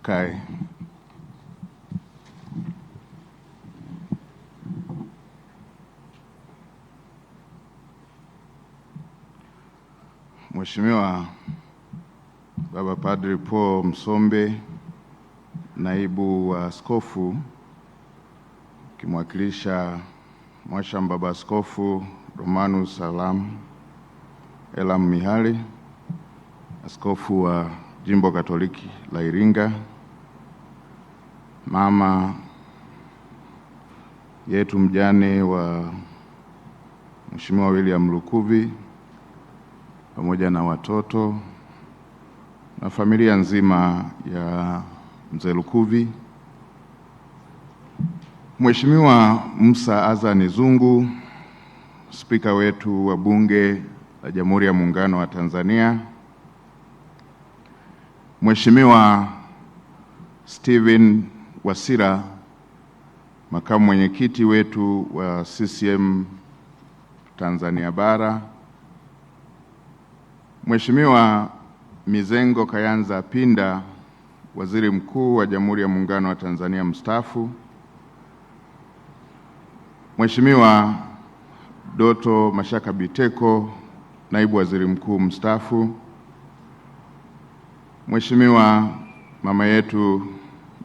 Tukae. Mheshimiwa Baba Padri Paul Msombe, naibu wa askofu, kimwakilisha Mwasham Baba Askofu Romanus Elam Mihali, askofu wa Jimbo Katoliki la Iringa, mama yetu mjane wa Mheshimiwa William Lukuvi, pamoja na watoto na familia nzima ya Mzee Lukuvi, Mheshimiwa Musa Azani Zungu, spika wetu wa Bunge la Jamhuri ya Muungano wa Tanzania, Mheshimiwa Steven Wasira, makamu mwenyekiti wetu wa CCM Tanzania Bara, Mheshimiwa Mizengo Kayanza Pinda, Waziri Mkuu wa Jamhuri ya Muungano wa Tanzania mstaafu, Mheshimiwa Doto Mashaka Biteko, Naibu Waziri Mkuu mstaafu, Mheshimiwa mama yetu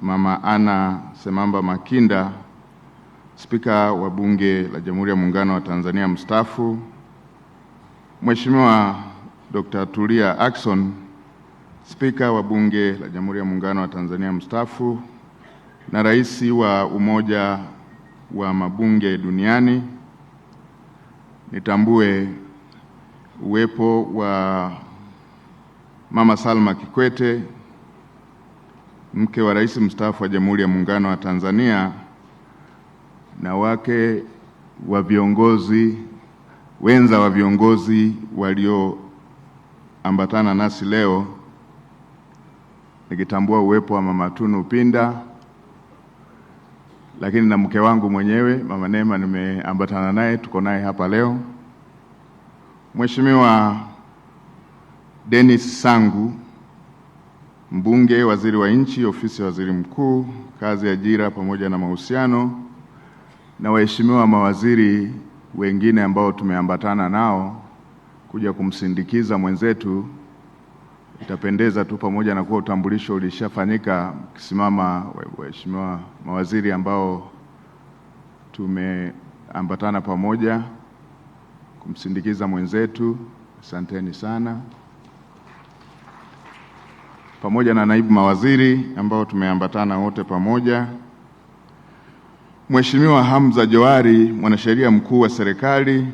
Mama Ana Semamba Makinda, Spika wa Bunge la Jamhuri ya Muungano wa Tanzania mstaafu, Mheshimiwa Dr. Tulia Ackson, Spika wa Bunge la Jamhuri ya Muungano wa Tanzania mstaafu na Rais wa Umoja wa Mabunge Duniani. Nitambue uwepo wa Mama Salma Kikwete, mke wa Rais mstaafu wa Jamhuri ya Muungano wa Tanzania, na wake wa viongozi wenza wa viongozi walioambatana nasi leo, nikitambua uwepo wa Mama Tunu Pinda, lakini na mke wangu mwenyewe Mama Neema nimeambatana naye, tuko naye hapa leo. Mheshimiwa Dennis Sangu, mbunge, waziri wa nchi, ofisi ya waziri mkuu, kazi, ajira pamoja na mahusiano, na waheshimiwa mawaziri wengine ambao tumeambatana nao kuja kumsindikiza mwenzetu. Itapendeza tu pamoja na kuwa utambulisho ulishafanyika, kisimama waheshimiwa mawaziri ambao tumeambatana pamoja kumsindikiza mwenzetu. Asanteni sana. Pamoja na naibu mawaziri ambao tumeambatana wote pamoja. Mheshimiwa Hamza Johari, mwanasheria mkuu wa serikali.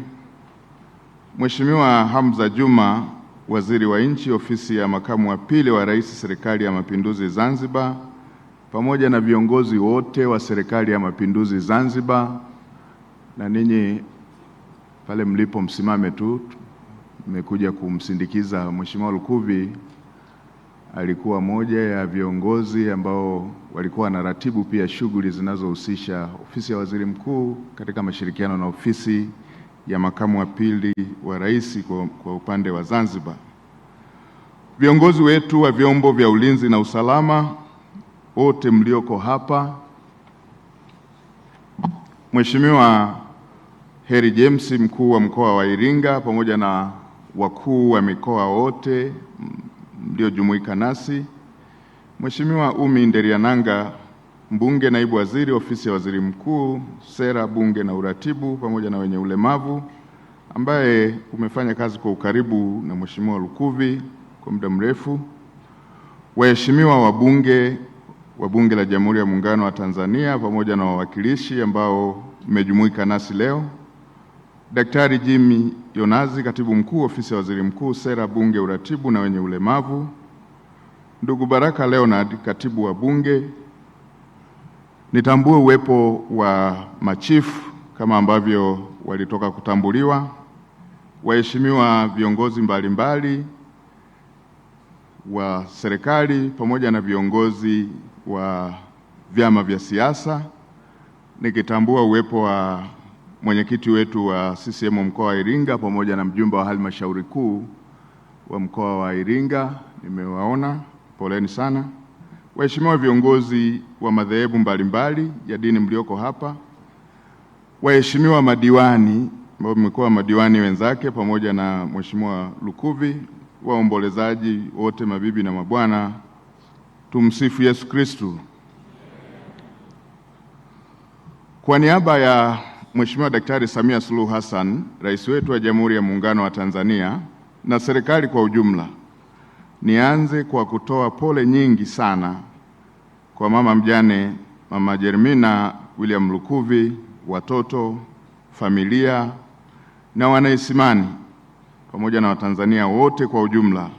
Mheshimiwa Hamza Juma, waziri wa nchi, ofisi ya makamu wa pili wa rais, Serikali ya Mapinduzi Zanzibar, pamoja na viongozi wote wa Serikali ya Mapinduzi Zanzibar. Na ninyi pale mlipo msimame tu, nimekuja kumsindikiza Mheshimiwa Lukuvi. Alikuwa moja ya viongozi ambao walikuwa wanaratibu pia shughuli zinazohusisha ofisi ya waziri mkuu katika mashirikiano na ofisi ya makamu wa pili wa rais kwa upande wa Zanzibar. Viongozi wetu wa vyombo vya ulinzi na usalama wote mlioko hapa, Mheshimiwa Heri James, mkuu wa mkoa wa Iringa, pamoja na wakuu wa mikoa wote mliojumuika nasi, Mheshimiwa Umi Nderiananga, mbunge, naibu waziri, ofisi ya waziri mkuu, sera, bunge na uratibu, pamoja na wenye ulemavu, ambaye umefanya kazi kwa ukaribu na Mheshimiwa Lukuvi kwa muda mrefu, waheshimiwa wabunge wa Bunge la Jamhuri ya Muungano wa Tanzania pamoja na wawakilishi ambao mmejumuika nasi leo, Daktari Jimmy Yonazi, katibu mkuu, ofisi ya waziri mkuu, sera, bunge, uratibu na wenye ulemavu, ndugu Baraka Leonard, katibu wa Bunge. Nitambue uwepo wa machifu kama ambavyo walitoka kutambuliwa, waheshimiwa viongozi mbalimbali wa serikali pamoja na viongozi wa vyama vya siasa, nikitambua uwepo wa mwenyekiti wetu wa CCM mkoa wa Iringa pamoja na mjumbe wa halmashauri kuu wa mkoa wa Iringa, nimewaona, poleni sana. waheshimiwa viongozi wa madhehebu mbalimbali ya dini mlioko hapa, waheshimiwa madiwani ambao mmekuwa madiwani wenzake, pamoja na Mheshimiwa Lukuvi, waombolezaji wote, mabibi na mabwana, tumsifu Yesu Kristo. Kwa niaba ya Mheshimiwa Daktari Samia Suluhu Hassan, Rais wetu wa Jamhuri ya Muungano wa Tanzania, na serikali kwa ujumla, nianze kwa kutoa pole nyingi sana kwa mama mjane, Mama Jermina William Lukuvi, watoto, familia na wanaisimani pamoja na Watanzania wote kwa ujumla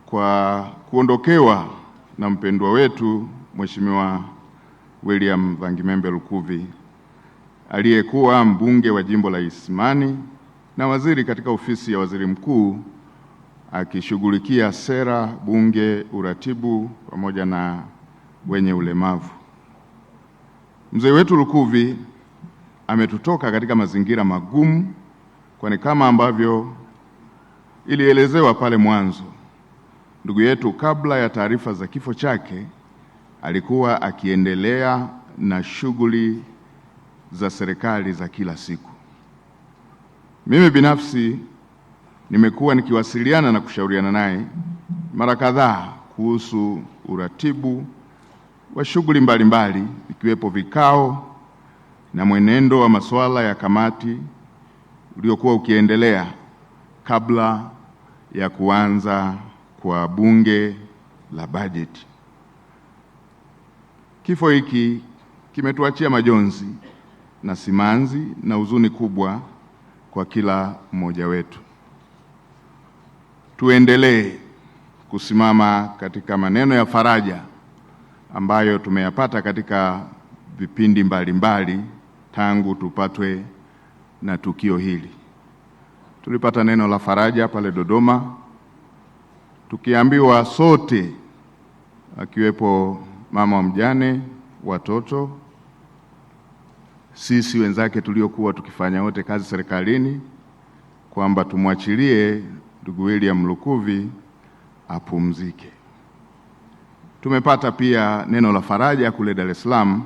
kwa kuondokewa na mpendwa wetu Mheshimiwa William Vangimembe Lukuvi, aliyekuwa mbunge wa jimbo la Isimani na waziri katika ofisi ya Waziri Mkuu, akishughulikia sera, bunge, uratibu pamoja na wenye ulemavu. Mzee wetu Lukuvi ametutoka katika mazingira magumu, kwani kama ambavyo ilielezewa pale mwanzo, ndugu yetu kabla ya taarifa za kifo chake alikuwa akiendelea na shughuli za serikali za kila siku. Mimi binafsi nimekuwa nikiwasiliana na kushauriana naye mara kadhaa kuhusu uratibu wa shughuli mbalimbali, ikiwepo vikao na mwenendo wa masuala ya kamati uliokuwa ukiendelea kabla ya kuanza kwa bunge la bajeti. Kifo hiki kimetuachia majonzi na simanzi na huzuni kubwa kwa kila mmoja wetu. Tuendelee kusimama katika maneno ya faraja ambayo tumeyapata katika vipindi mbalimbali tangu tupatwe na tukio hili. Tulipata neno la faraja pale Dodoma, tukiambiwa sote, akiwepo mama mjane, watoto, sisi wenzake tuliokuwa tukifanya wote kazi serikalini, kwamba tumwachilie ndugu William Lukuvi apumzike. Tumepata pia neno la faraja kule Dar es Salaam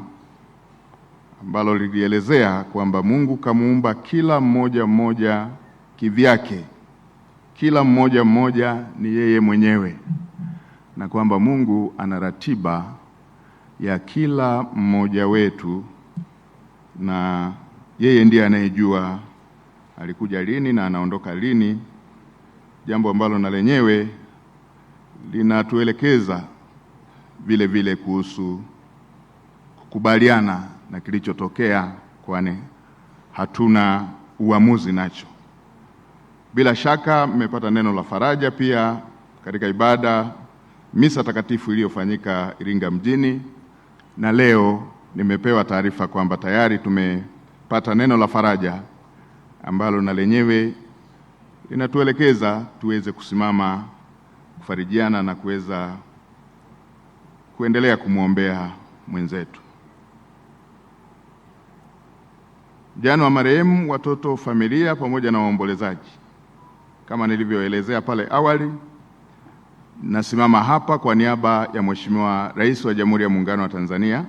ambalo lilielezea kwamba Mungu kamuumba kila mmoja mmoja kivyake, kila mmoja mmoja ni yeye mwenyewe, na kwamba Mungu ana ratiba ya kila mmoja wetu na yeye ndiye anayejua alikuja lini na anaondoka lini, jambo ambalo na lenyewe linatuelekeza vile vile kuhusu kukubaliana na kilichotokea, kwani hatuna uamuzi nacho. Bila shaka mmepata neno la faraja pia katika ibada misa takatifu iliyofanyika Iringa mjini, na leo nimepewa taarifa kwamba tayari tumepata neno la faraja ambalo na lenyewe linatuelekeza tuweze kusimama kufarijiana na kuweza kuendelea kumwombea mwenzetu. Jana wa marehemu, watoto, familia pamoja na waombolezaji, kama nilivyoelezea pale awali, nasimama hapa kwa niaba ya Mheshimiwa Rais wa Jamhuri ya Muungano wa Tanzania,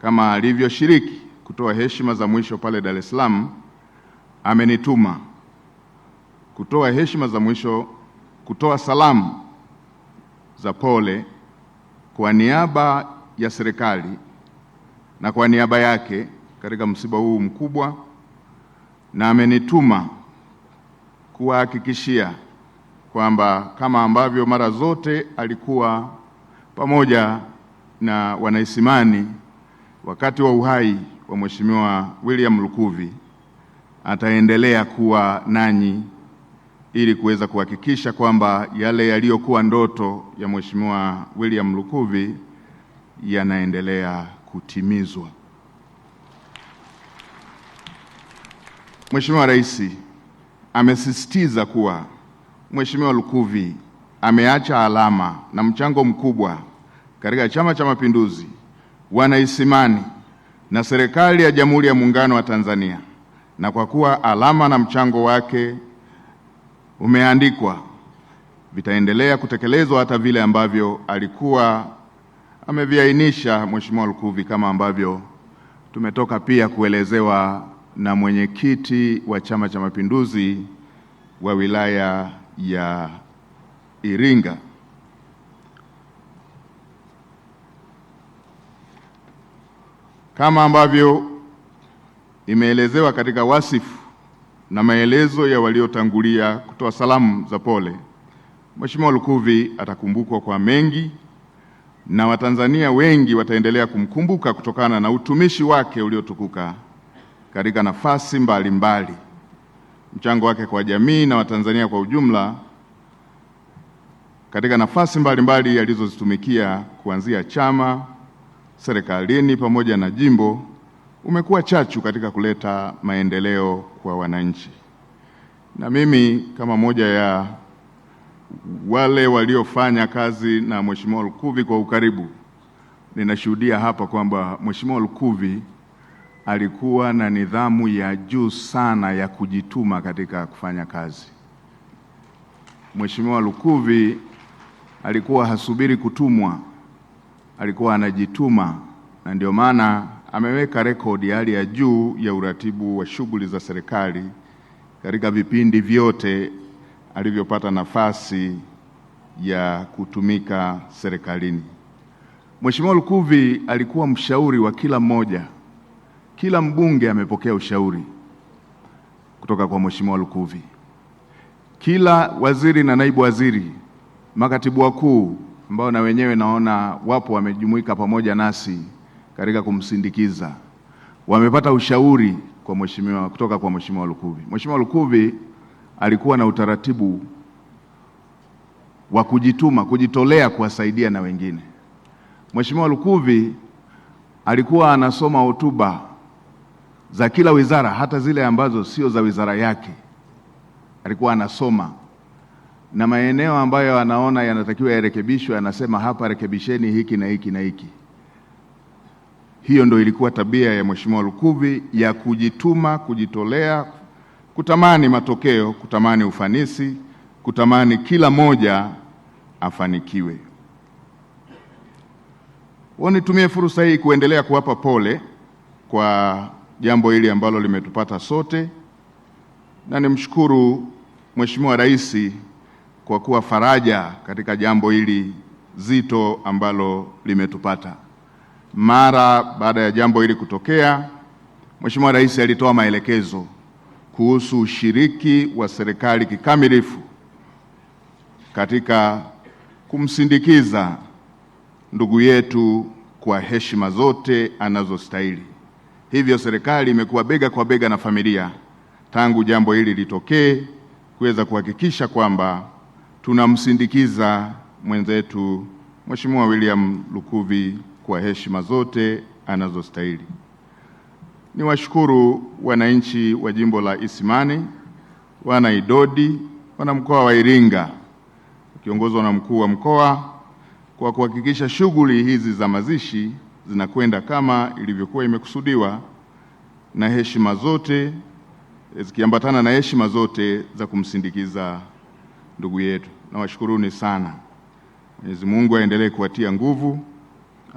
kama alivyoshiriki kutoa heshima za mwisho pale Dar es Salaam. Amenituma kutoa heshima za mwisho, kutoa salamu za pole kwa niaba ya serikali na kwa niaba yake katika msiba huu mkubwa, na amenituma kuwahakikishia kwamba kama ambavyo mara zote alikuwa pamoja na wanaisimani wakati wa uhai wa Mheshimiwa William Lukuvi, ataendelea kuwa nanyi ili kuweza kuhakikisha kwamba yale yaliyokuwa ndoto ya Mheshimiwa William Lukuvi yanaendelea kutimizwa. Mheshimiwa Rais amesisitiza kuwa Mheshimiwa Lukuvi ameacha alama na mchango mkubwa katika Chama cha Mapinduzi, wanaisimani na serikali ya Jamhuri ya Muungano wa Tanzania, na kwa kuwa alama na mchango wake umeandikwa, vitaendelea kutekelezwa hata vile ambavyo alikuwa ameviainisha Mheshimiwa Lukuvi kama ambavyo tumetoka pia kuelezewa na mwenyekiti wa Chama cha Mapinduzi wa wilaya ya Iringa. Kama ambavyo imeelezewa katika wasifu na maelezo ya waliotangulia kutoa salamu za pole, Mheshimiwa Lukuvi atakumbukwa kwa mengi na Watanzania wengi wataendelea kumkumbuka kutokana na utumishi wake uliotukuka katika nafasi mbalimbali, mchango wake kwa jamii na Watanzania kwa ujumla katika nafasi mbalimbali alizozitumikia kuanzia chama, serikalini pamoja na jimbo umekuwa chachu katika kuleta maendeleo kwa wananchi. Na mimi kama moja ya wale waliofanya kazi na Mheshimiwa Lukuvi kwa ukaribu, ninashuhudia hapa kwamba Mheshimiwa Lukuvi alikuwa na nidhamu ya juu sana ya kujituma katika kufanya kazi. Mheshimiwa Lukuvi alikuwa hasubiri kutumwa, alikuwa anajituma, na ndio maana ameweka rekodi hali ya juu ya uratibu wa shughuli za serikali katika vipindi vyote alivyopata nafasi ya kutumika serikalini. Mheshimiwa Lukuvi alikuwa mshauri wa kila mmoja. Kila mbunge amepokea ushauri kutoka kwa Mheshimiwa Lukuvi. Kila waziri na naibu waziri, makatibu wakuu ambao na wenyewe naona wapo wamejumuika pamoja nasi katika kumsindikiza, wamepata ushauri kutoka kwa Mheshimiwa Lukuvi. Mheshimiwa Lukuvi alikuwa na utaratibu wa kujituma, kujitolea kuwasaidia na wengine. Mheshimiwa Lukuvi alikuwa anasoma hotuba za kila wizara, hata zile ambazo sio za wizara yake alikuwa anasoma, na maeneo ambayo anaona yanatakiwa yarekebishwe anasema hapa rekebisheni hiki na hiki na hiki. Hiyo ndio ilikuwa tabia ya Mheshimiwa Lukuvi ya kujituma, kujitolea, kutamani matokeo, kutamani ufanisi, kutamani kila moja afanikiwe. Nitumie fursa hii kuendelea kuwapa pole kwa jambo hili ambalo limetupata sote, na nimshukuru Mheshimiwa Rais kwa kuwa faraja katika jambo hili zito ambalo limetupata. Mara baada ya jambo hili kutokea, Mheshimiwa Rais alitoa maelekezo kuhusu ushiriki wa serikali kikamilifu katika kumsindikiza ndugu yetu kwa heshima zote anazostahili. Hivyo serikali imekuwa bega kwa bega na familia tangu jambo hili litokee, kuweza kuhakikisha kwamba tunamsindikiza mwenzetu Mheshimiwa William Lukuvi kwa heshima zote anazostahili. Niwashukuru wananchi wa jimbo la Isimani, wana Idodi, wana mkoa wa Iringa kiongozwa na mkuu wa mkoa kwa kuhakikisha shughuli hizi za mazishi zinakwenda kama ilivyokuwa imekusudiwa na heshima zote zikiambatana na heshima zote za kumsindikiza ndugu yetu. Nawashukuruni sana. Mwenyezi Mungu aendelee kuwatia nguvu,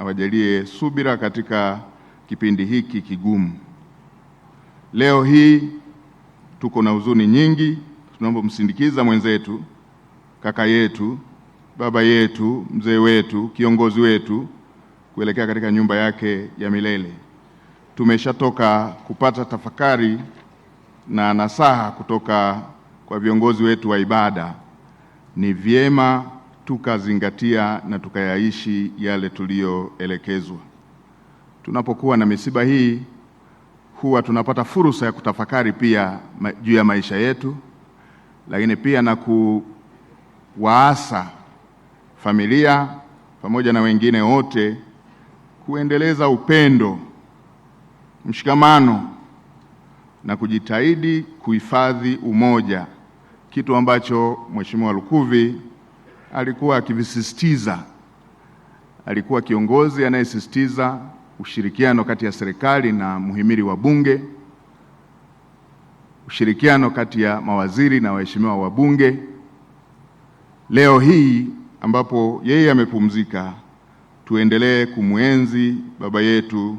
awajalie subira katika kipindi hiki kigumu. Leo hii tuko na huzuni nyingi, tunapomsindikiza mwenzetu, kaka yetu, baba yetu, mzee wetu, kiongozi wetu kuelekea katika nyumba yake ya milele. Tumeshatoka kupata tafakari na nasaha kutoka kwa viongozi wetu wa ibada. Ni vyema tukazingatia na tukayaishi yale tuliyoelekezwa. Tunapokuwa na misiba hii huwa tunapata fursa ya kutafakari pia juu ya maisha yetu, lakini pia na kuwaasa familia pamoja na wengine wote kuendeleza upendo, mshikamano na kujitahidi kuhifadhi umoja, kitu ambacho Mheshimiwa Lukuvi alikuwa akivisisitiza. Alikuwa kiongozi anayesisitiza ushirikiano kati ya serikali na muhimili wa Bunge, ushirikiano kati ya mawaziri na waheshimiwa wa Bunge. Leo hii ambapo yeye amepumzika, tuendelee kumwenzi baba yetu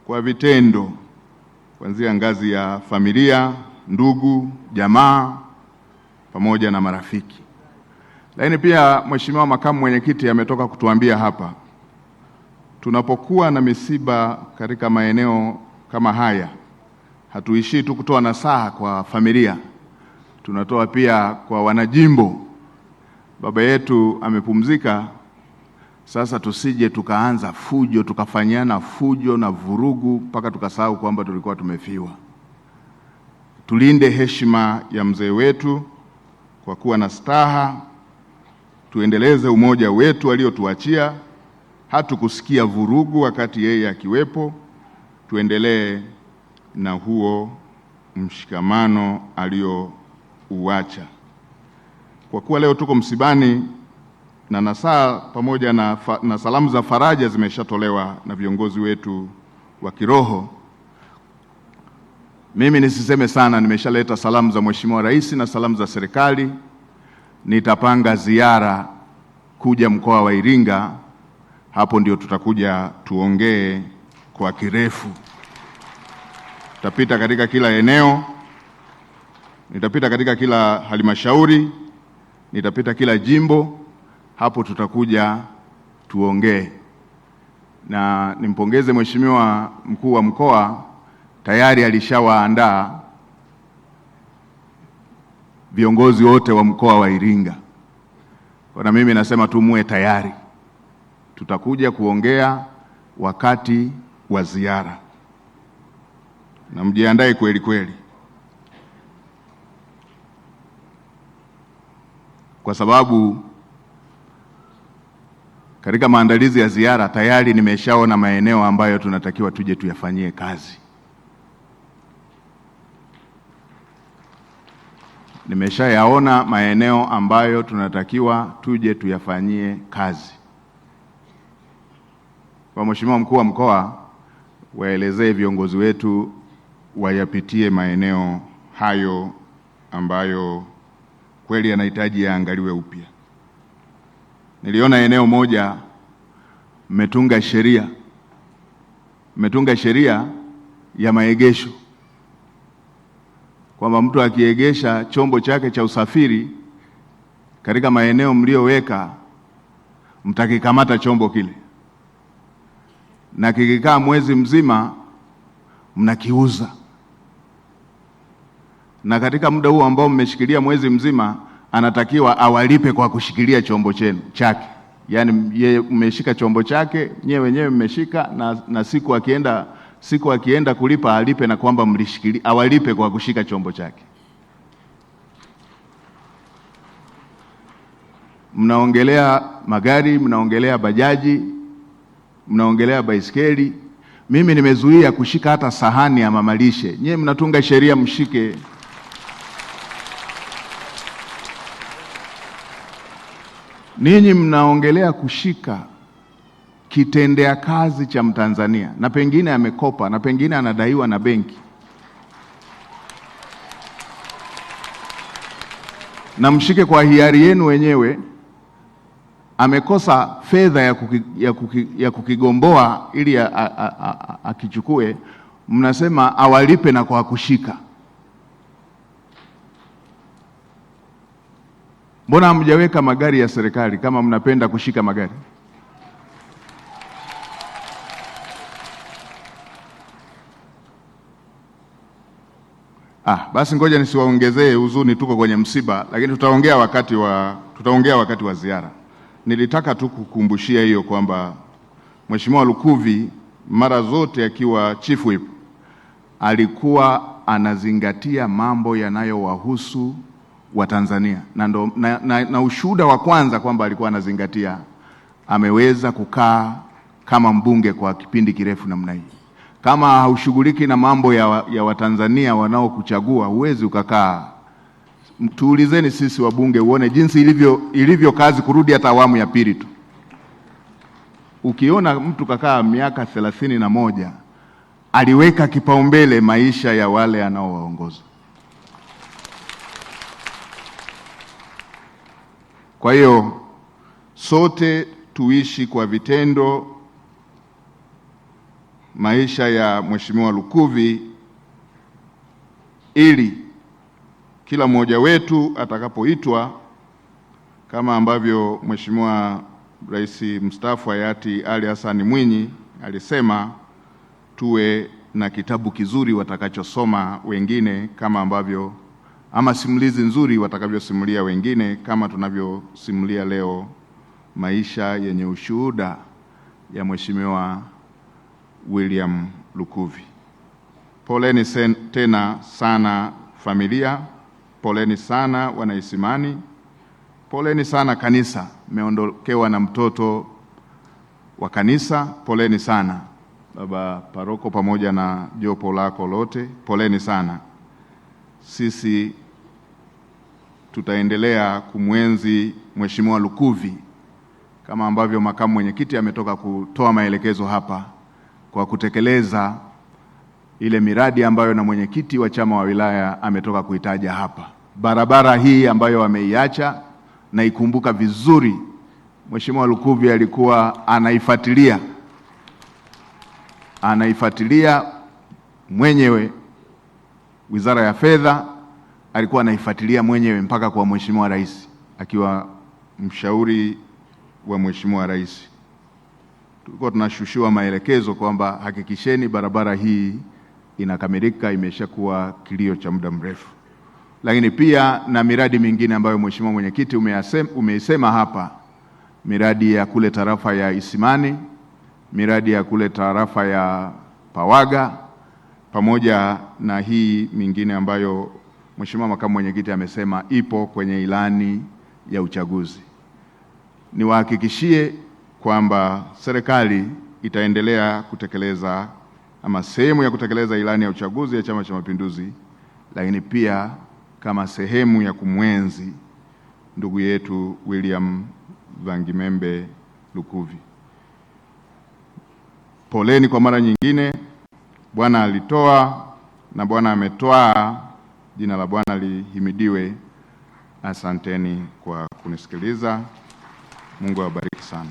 kwa vitendo, kuanzia ngazi ya familia, ndugu, jamaa pamoja na marafiki. Lakini pia Mheshimiwa Makamu Mwenyekiti ametoka kutuambia hapa, tunapokuwa na misiba katika maeneo kama haya, hatuishii tu kutoa nasaha kwa familia, tunatoa pia kwa wanajimbo. Baba yetu amepumzika, sasa tusije tukaanza fujo, tukafanyana fujo na vurugu mpaka tukasahau kwamba tulikuwa tumefiwa. Tulinde heshima ya mzee wetu kwa kuwa na staha, tuendeleze umoja wetu aliotuachia, hatukusikia vurugu wakati yeye akiwepo, tuendelee na huo mshikamano aliouacha. Kwa kuwa leo tuko msibani na nasaa pamoja na salamu za faraja zimeshatolewa na viongozi wetu wa kiroho, mimi nisiseme sana, nimeshaleta salamu za Mheshimiwa Rais na salamu za serikali. Nitapanga ziara kuja mkoa wa Iringa, hapo ndio tutakuja tuongee kwa kirefu. Tutapita katika kila eneo, nitapita katika kila halmashauri, nitapita kila jimbo, hapo tutakuja tuongee. Na nimpongeze Mheshimiwa Mkuu wa Mkoa, tayari alishawaandaa viongozi wote wa mkoa wa Iringa. Kwa mimi nasema tu muwe tayari, tutakuja kuongea wakati wa ziara, na mjiandae kweli kweli, kwa sababu katika maandalizi ya ziara tayari nimeshaona maeneo ambayo tunatakiwa tuje tuyafanyie kazi. Nimeshayaona maeneo ambayo tunatakiwa tuje tuyafanyie kazi. Kwa Mheshimiwa Mkuu wa Mkoa, waelezee viongozi wetu wayapitie maeneo hayo ambayo kweli yanahitaji yaangaliwe upya. Niliona eneo moja mmetunga sheria ya maegesho, kwamba mtu akiegesha chombo chake cha usafiri katika maeneo mlioweka, mtakikamata chombo kile, na kikikaa mwezi mzima mnakiuza. Na katika muda huu ambao mmeshikilia mwezi mzima, anatakiwa awalipe kwa kushikilia chombo chenu chake. Yaani yeye mmeshika chombo chake, nyewe wenyewe mmeshika, na siku akienda kulipa alipe na kwamba mlishikilia, awalipe kwa kushika chombo chake. Mnaongelea magari, mnaongelea bajaji, mnaongelea baisikeli. Mimi nimezuia kushika hata sahani ya mamalishe. Nyewe mnatunga sheria mshike. Ninyi mnaongelea kushika kitendea kazi cha Mtanzania, na pengine amekopa na pengine anadaiwa na benki, na mshike kwa hiari yenu wenyewe. Amekosa fedha ya kukigomboa ili akichukue, mnasema awalipe na kwa kushika. Mbona hamjaweka magari ya serikali kama mnapenda kushika magari? Basi ngoja nisiwaongezee huzuni, tuko kwenye msiba, lakini tutaongea wakati wa ziara. Nilitaka tu kukumbushia hiyo kwamba Mheshimiwa Lukuvi mara zote akiwa Chief Whip alikuwa anazingatia mambo yanayowahusu Watanzania, na ushuhuda wa kwanza kwamba alikuwa anazingatia, ameweza kukaa kama mbunge kwa kipindi kirefu namna hii. Kama haushughuliki na mambo ya Watanzania wanaokuchagua, huwezi ukakaa. Tuulizeni sisi wabunge uone jinsi ilivyo kazi kurudi hata awamu ya pili tu. Ukiona mtu kakaa miaka 31, aliweka kipaumbele maisha ya wale anaowaongoza. Kwa hiyo sote tuishi kwa vitendo maisha ya Mheshimiwa Lukuvi, ili kila mmoja wetu atakapoitwa, kama ambavyo Mheshimiwa Rais mstaafu hayati Ali Hassan Mwinyi alisema, tuwe na kitabu kizuri watakachosoma wengine, kama ambavyo ama simulizi nzuri watakavyosimulia wengine, kama tunavyosimulia leo maisha yenye ushuhuda ya Mheshimiwa William Lukuvi. Poleni tena sana familia, poleni sana wanaisimani, poleni sana kanisa, mmeondokewa na mtoto wa kanisa, poleni sana baba paroko pamoja na jopo lako lote, poleni sana. Sisi tutaendelea kumwenzi Mheshimiwa Lukuvi kama ambavyo makamu mwenyekiti ametoka kutoa maelekezo hapa, kwa kutekeleza ile miradi ambayo na mwenyekiti wa chama wa wilaya ametoka kuitaja hapa. Barabara hii ambayo ameiacha na ikumbuka vizuri, Mheshimiwa Lukuvi alikuwa anaifuatilia mwenyewe. Wizara ya Fedha alikuwa anaifuatilia mwenyewe mpaka kwa Mheshimiwa Rais, akiwa mshauri wa Mheshimiwa Rais. Tulikuwa tunashushiwa maelekezo kwamba hakikisheni barabara hii inakamilika, imeshakuwa kilio cha muda mrefu. Lakini pia na miradi mingine ambayo Mheshimiwa Mwenyekiti umeisema hapa, miradi ya kule tarafa ya Isimani, miradi ya kule tarafa ya Pawaga, pamoja na hii mingine ambayo Mheshimiwa Makamu Mwenyekiti amesema ipo kwenye ilani ya uchaguzi. Niwahakikishie kwamba serikali itaendelea kutekeleza ama sehemu ya kutekeleza ilani ya uchaguzi ya Chama cha Mapinduzi, lakini pia kama sehemu ya kumwenzi ndugu yetu William Vangimembe Lukuvi. Poleni kwa mara nyingine. Bwana alitoa na Bwana ametwaa, jina la Bwana lihimidiwe. Asanteni kwa kunisikiliza. Mungu awabariki sana.